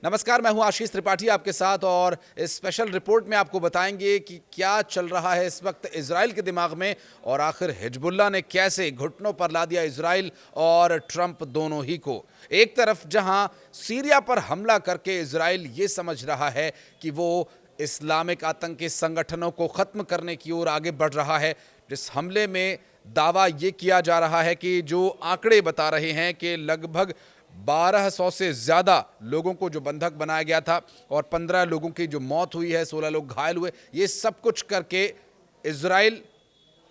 नमस्कार, मैं हूं आशीष त्रिपाठी आपके साथ और इस स्पेशल रिपोर्ट में आपको बताएंगे कि क्या चल रहा है इस वक्त इजराइल के दिमाग में और आखिर हिजबुल्लाह ने कैसे घुटनों पर ला दिया इजराइल और ट्रंप दोनों ही को। एक तरफ जहां सीरिया पर हमला करके इजराइल ये समझ रहा है कि वो इस्लामिक आतंकी संगठनों को ख़त्म करने की ओर आगे बढ़ रहा है, जिस हमले में दावा ये किया जा रहा है कि जो आंकड़े बता रहे हैं कि लगभग 1200 से ज़्यादा लोगों को जो बंधक बनाया गया था और 15 लोगों की जो मौत हुई है, 16 लोग घायल हुए, ये सब कुछ करके इजराइल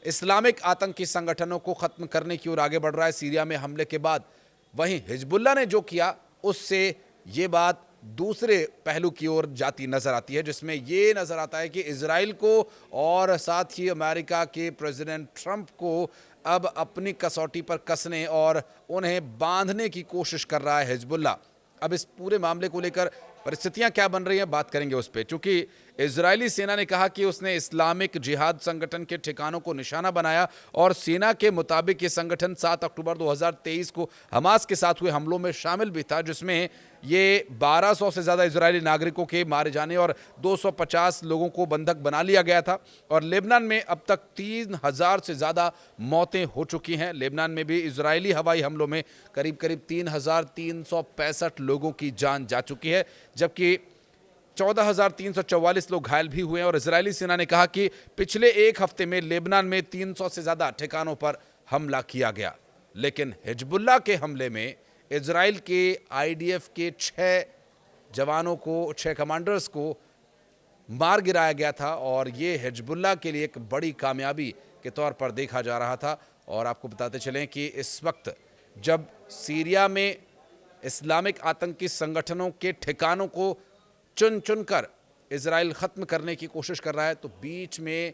इस्लामिक आतंकी संगठनों को ख़त्म करने की ओर आगे बढ़ रहा है सीरिया में हमले के बाद। वहीं हिजबुल्लाह ने जो किया उससे ये बात दूसरे पहलू की ओर जाती नजर आती है, जिसमें ये नजर आता है कि इजराइल को और साथ ही अमेरिका के प्रेसिडेंट ट्रंप को अब अपनी कसौटी पर कसने और उन्हें बांधने की कोशिश कर रहा है हिजबुल्लाह। अब इस पूरे मामले को लेकर परिस्थितियां क्या बन रही हैं, बात करेंगे उस पर, क्योंकि इजरायली सेना ने कहा कि उसने इस्लामिक जिहाद संगठन के ठिकानों को निशाना बनाया और सेना के मुताबिक ये संगठन 7 अक्टूबर 2023 को हमास के साथ हुए हमलों में शामिल भी था, जिसमें ये 1200 से ज़्यादा इजरायली नागरिकों के मारे जाने और 250 लोगों को बंधक बना लिया गया था। और लेबनान में अब तक 3000 से ज़्यादा मौतें हो चुकी हैं। लेबनान में भी इजरायली हवाई हमलों में करीब 3365 लोगों की जान जा चुकी है, जबकि 14,344 लोग घायल भी हुए हैं। और इजरायली सेना ने कहा कि पिछले एक हफ्ते में लेबनान में 300 से ज़्यादा ठिकानों पर हमला किया गया। लेकिन हिजबुल्लाह के हमले में इजराइल के आईडीएफ के 6 जवानों को, 6 कमांडर्स को मार गिराया गया था और ये हिजबुल्लाह के लिए एक बड़ी कामयाबी के तौर पर देखा जा रहा था। और आपको बताते चलें कि इस वक्त जब सीरिया में इस्लामिक आतंकी संगठनों के ठिकानों को चुन चुनकर इजराइल ख़त्म करने की कोशिश कर रहा है, तो बीच में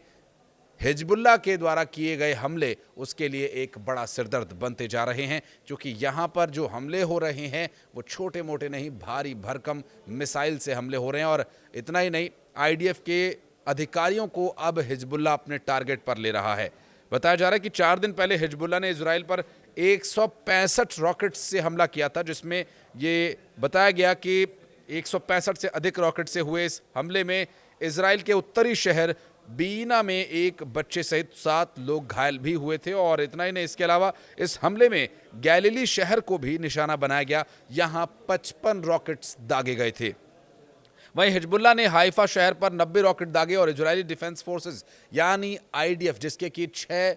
हिजबुल्लाह के द्वारा किए गए हमले उसके लिए एक बड़ा सिरदर्द बनते जा रहे हैं, क्योंकि यहाँ पर जो हमले हो रहे हैं वो छोटे मोटे नहीं, भारी भरकम मिसाइल से हमले हो रहे हैं। और इतना ही नहीं, आईडीएफ के अधिकारियों को अब हिजबुल्लाह अपने टारगेट पर ले रहा है। बताया जा रहा है कि 4 दिन पहले हिजबुल्लाह ने इजराइल पर 165 रॉकेट्स से हमला किया था, जिसमें ये बताया गया कि 165 से अधिक रॉकेट से हुए इस हमले में इजराइल के उत्तरी शहर बीना में एक बच्चे सहित 7 लोग घायल भी हुए थे। और इतना ही नहीं, इसके अलावा इस हमले में गैलिली शहर को भी निशाना बनाया गया, यहां 55 रॉकेट्स दागे गए थे। वहीं हिजबुल्लाह ने हाइफा शहर पर 90 रॉकेट दागे और इजरायली डिफेंस फोर्सेस यानी आईडीएफ, जिसके कि 6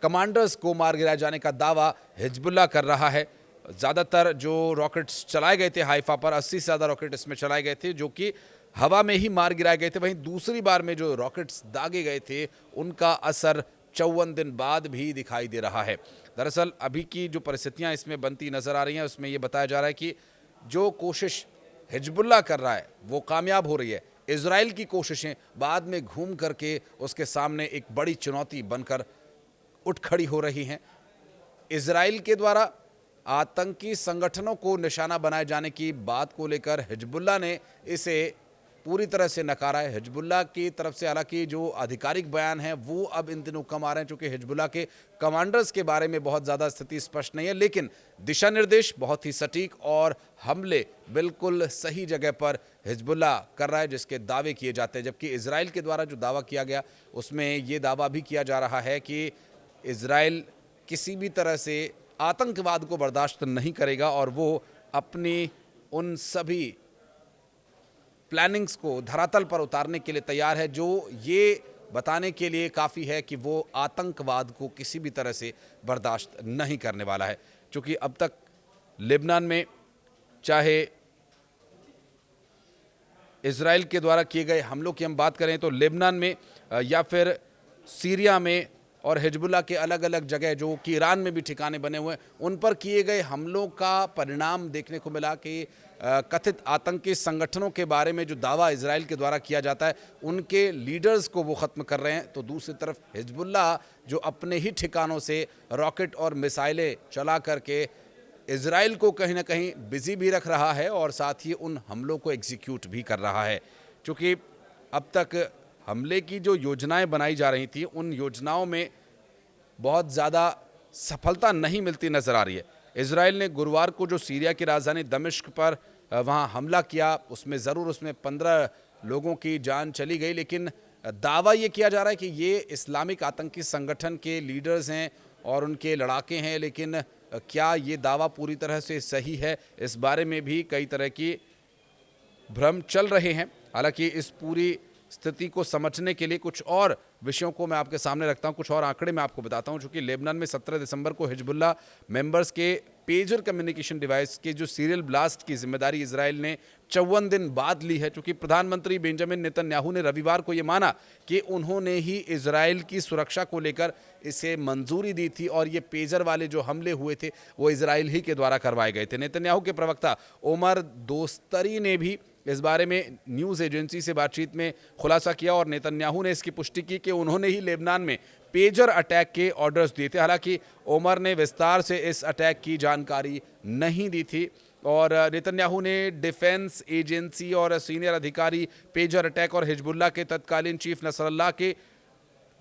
कमांडर्स को मार गिराए जाने का दावा हिजबुल्लाह कर रहा है। ज़्यादातर जो रॉकेट्स चलाए गए थे हाइफा पर, 80 से ज़्यादा रॉकेट इसमें चलाए गए थे, जो कि हवा में ही मार गिराए गए थे। वहीं दूसरी बार में जो रॉकेट्स दागे गए थे उनका असर 54 दिन बाद भी दिखाई दे रहा है। दरअसल अभी की जो परिस्थितियां इसमें बनती नज़र आ रही हैं, उसमें ये बताया जा रहा है कि जो कोशिश हिजबुल्लाह कर रहा है वो कामयाब हो रही है। इजराइल की कोशिशें बाद में घूम करके उसके सामने एक बड़ी चुनौती बनकर उठ खड़ी हो रही हैं। इजराइल के द्वारा आतंकी संगठनों को निशाना बनाए जाने की बात को लेकर हिजबुल्लाह ने इसे पूरी तरह से नकारा है। हिजबुल्लाह की तरफ से हालांकि जो आधिकारिक बयान है वो अब इन दिनों कम आ रहे हैं, चूँकि हिजबुल्लाह के कमांडर्स के बारे में बहुत ज़्यादा स्थिति स्पष्ट नहीं है, लेकिन दिशा निर्देश बहुत ही सटीक और हमले बिल्कुल सही जगह पर हिजबुल्लाह कर रहा है, जिसके दावे किए जाते हैं। जबकि इजराइल के द्वारा जो दावा किया गया उसमें ये दावा भी किया जा रहा है कि इजराइल किसी भी तरह से आतंकवाद को बर्दाश्त नहीं करेगा और वो अपनी उन सभी प्लानिंग्स को धरातल पर उतारने के लिए तैयार है, जो ये बताने के लिए काफ़ी है कि वो आतंकवाद को किसी भी तरह से बर्दाश्त नहीं करने वाला है। क्योंकि अब तक लेबनान में चाहे इजराइल के द्वारा किए गए हमलों की हम बात करें तो लेबनान में या फिर सीरिया में और हिजबुल्लाह के अलग अलग जगह जो कि ईरान में भी ठिकाने बने हुए हैं, उन पर किए गए हमलों का परिणाम देखने को मिला कि कथित आतंकी संगठनों के बारे में जो दावा इजराइल के द्वारा किया जाता है उनके लीडर्स को वो ख़त्म कर रहे हैं। तो दूसरी तरफ हिजबुल्लाह जो अपने ही ठिकानों से रॉकेट और मिसाइलें चला करके इजराइल को कहीं ना कहीं बिजी भी रख रहा है और साथ ही उन हमलों को एग्जीक्यूट भी कर रहा है। क्योंकि अब तक हमले की जो योजनाएं बनाई जा रही थी उन योजनाओं में बहुत ज़्यादा सफलता नहीं मिलती नज़र आ रही है। इजराइल ने गुरुवार को जो सीरिया की राजधानी दमिश्क पर वहाँ हमला किया, उसमें 15 लोगों की जान चली गई, लेकिन दावा ये किया जा रहा है कि ये इस्लामिक आतंकी संगठन के लीडर्स हैं और उनके लड़ाके हैं। लेकिन क्या ये दावा पूरी तरह से सही है, इस बारे में भी कई तरह की भ्रम चल रहे हैं। हालांकि इस पूरी स्थिति को समझने के लिए कुछ और विषयों को मैं आपके सामने रखता हूं, कुछ और आंकड़े मैं आपको बताता हूं। चूंकि लेबनान में 17 दिसंबर को हिजबुल्लाह मेंबर्स के पेजर कम्युनिकेशन डिवाइस के जो सीरियल ब्लास्ट की जिम्मेदारी इजराइल ने 54 दिन बाद ली है। चूंकि प्रधानमंत्री बेंजामिन नेतन्याहू ने रविवार को यह माना कि उन्होंने ही इजराइल की सुरक्षा को लेकर इसे मंजूरी दी थी और ये पेजर वाले जो हमले हुए थे वो इजराइल ही के द्वारा करवाए गए थे। नेतन्याहू के प्रवक्ता ओमर दोस्तरी ने भी इस बारे में न्यूज़ एजेंसी से बातचीत में खुलासा किया और नेतन्याहू ने इसकी पुष्टि की कि उन्होंने ही लेबनान में पेजर अटैक के ऑर्डर्स दिए थे। हालांकि ओमर ने विस्तार से इस अटैक की जानकारी नहीं दी थी और नेतन्याहू ने डिफेंस एजेंसी और सीनियर अधिकारी पेजर अटैक और हिजबुल्लाह के तत्कालीन चीफ नसरल्लाह के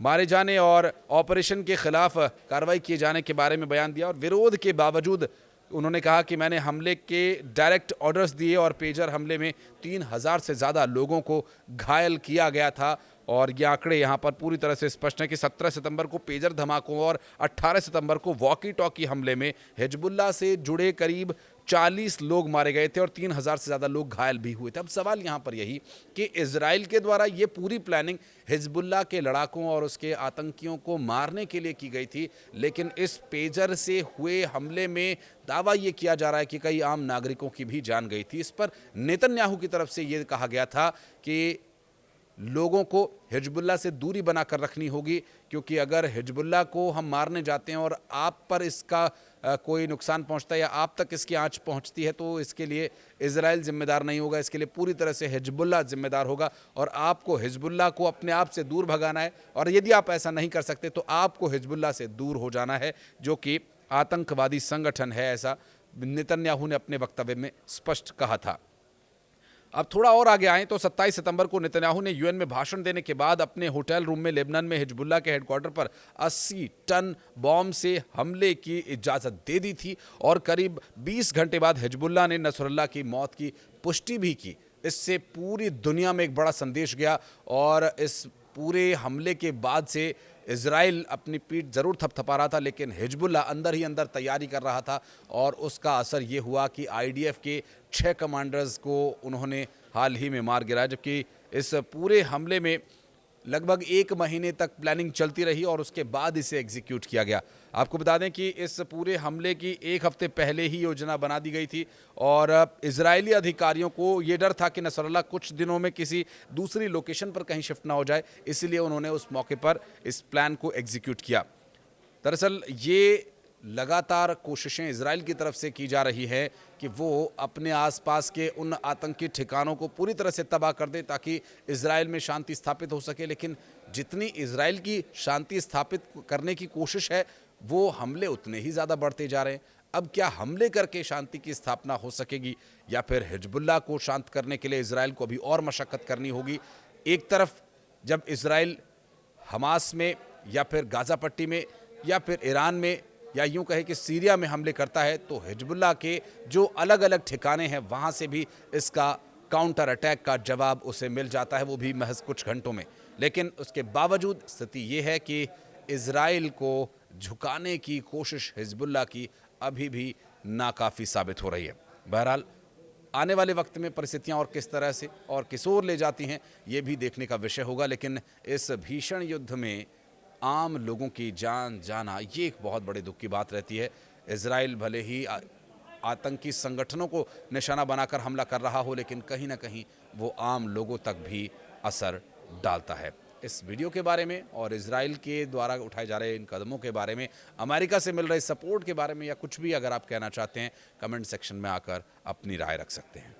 मारे जाने और ऑपरेशन के खिलाफ कार्रवाई किए जाने के बारे में बयान दिया और विरोध के बावजूद उन्होंने कहा कि मैंने हमले के डायरेक्ट ऑर्डर्स दिए और पेजर हमले में 3000 से ज़्यादा लोगों को घायल किया गया था। और ये आंकड़े यहाँ पर पूरी तरह से स्पष्ट हैं कि 17 सितंबर को पेजर धमाकों और 18 सितंबर को वॉकी टॉकी हमले में हिजबुल्लाह से जुड़े करीब 40 लोग मारे गए थे और 3000 से ज़्यादा लोग घायल भी हुए थे। अब सवाल यहाँ पर यही कि इजराइल के द्वारा ये पूरी प्लानिंग हिजबुल्लाह के लड़ाकों और उसके आतंकियों को मारने के लिए की गई थी, लेकिन इस पेजर से हुए हमले में दावा ये किया जा रहा है कि कई आम नागरिकों की भी जान गई थी। इस पर नेतन्याहू की तरफ से ये कहा गया था कि लोगों को हिजबुल्लाह से दूरी बनाकर रखनी होगी, क्योंकि अगर हिजबुल्लाह को हम मारने जाते हैं और आप पर इसका कोई नुकसान पहुंचता है या आप तक इसकी आंच पहुंचती है तो इसके लिए इजराइल जिम्मेदार नहीं होगा, इसके लिए पूरी तरह से हिजबुल्लाह जिम्मेदार होगा और आपको हिजबुल्लाह को अपने आप से दूर भगाना है। और यदि आप ऐसा नहीं कर सकते तो आपको हिजबुल्लाह से दूर हो जाना है, जो कि आतंकवादी संगठन है, ऐसा नेतन्याहू ने अपने वक्तव्य में स्पष्ट कहा था। अब थोड़ा और आगे आएं तो 27 सितंबर को नेतन्याहू ने यूएन में भाषण देने के बाद अपने होटल रूम में लेबनान में हिजबुल्लाह के हेडक्वार्टर पर 80 टन बॉम्ब से हमले की इजाज़त दे दी थी और करीब 20 घंटे बाद हिजबुल्लाह ने नसरुल्लाह की मौत की पुष्टि भी की। इससे पूरी दुनिया में एक बड़ा संदेश गया और इस पूरे हमले के बाद से इजराइल अपनी पीठ ज़रूर थपथपा रहा था, लेकिन हिजबुल्लाह अंदर ही अंदर तैयारी कर रहा था और उसका असर ये हुआ कि आईडीएफ के 6 कमांडर्स को उन्होंने हाल ही में मार गिराया। जबकि इस पूरे हमले में लगभग 1 महीने तक प्लानिंग चलती रही और उसके बाद इसे एग्जीक्यूट किया गया। आपको बता दें कि इस पूरे हमले की 1 हफ्ते पहले ही योजना बना दी गई थी और इजरायली अधिकारियों को ये डर था कि नसरुल्लाह कुछ दिनों में किसी दूसरी लोकेशन पर कहीं शिफ्ट ना हो जाए, इसलिए उन्होंने उस मौके पर इस प्लान को एग्जीक्यूट किया। दरअसल ये लगातार कोशिशें इजराइल की तरफ से की जा रही है कि वो अपने आसपास के उन आतंकी ठिकानों को पूरी तरह से तबाह कर दे ताकि इजराइल में शांति स्थापित हो सके। लेकिन जितनी इजराइल की शांति स्थापित करने की कोशिश है वो हमले उतने ही ज़्यादा बढ़ते जा रहे हैं। अब क्या हमले करके शांति की स्थापना हो सकेगी या फिर हिजबुल्लाह को शांत करने के लिए इजराइल को अभी और मशक्क़त करनी होगी? एक तरफ जब इजराइल हमास में या फिर गाज़ा पट्टी में या फिर ईरान में या यूं कहे कि सीरिया में हमले करता है तो हिजबुल्लाह के जो अलग अलग ठिकाने हैं वहां से भी इसका काउंटर अटैक का जवाब उसे मिल जाता है, वो भी महज कुछ घंटों में। लेकिन उसके बावजूद स्थिति ये है कि इजराइल को झुकाने की कोशिश हिजबुल्लाह की अभी भी नाकाफ़ी साबित हो रही है। बहरहाल आने वाले वक्त में परिस्थितियां और किस तरह से और किस ओर ले जाती हैं ये भी देखने का विषय होगा। लेकिन इस भीषण युद्ध में आम लोगों की जान जाना ये एक बहुत बड़े दुख की बात रहती है। इजराइल भले ही आतंकी संगठनों को निशाना बनाकर हमला कर रहा हो, लेकिन कहीं ना कहीं वो आम लोगों तक भी असर डालता है। इस वीडियो के बारे में और इजराइल के द्वारा उठाए जा रहे इन कदमों के बारे में, अमेरिका से मिल रहे सपोर्ट के बारे में या कुछ भी अगर आप कहना चाहते हैं, कमेंट सेक्शन में आकर अपनी राय रख सकते हैं।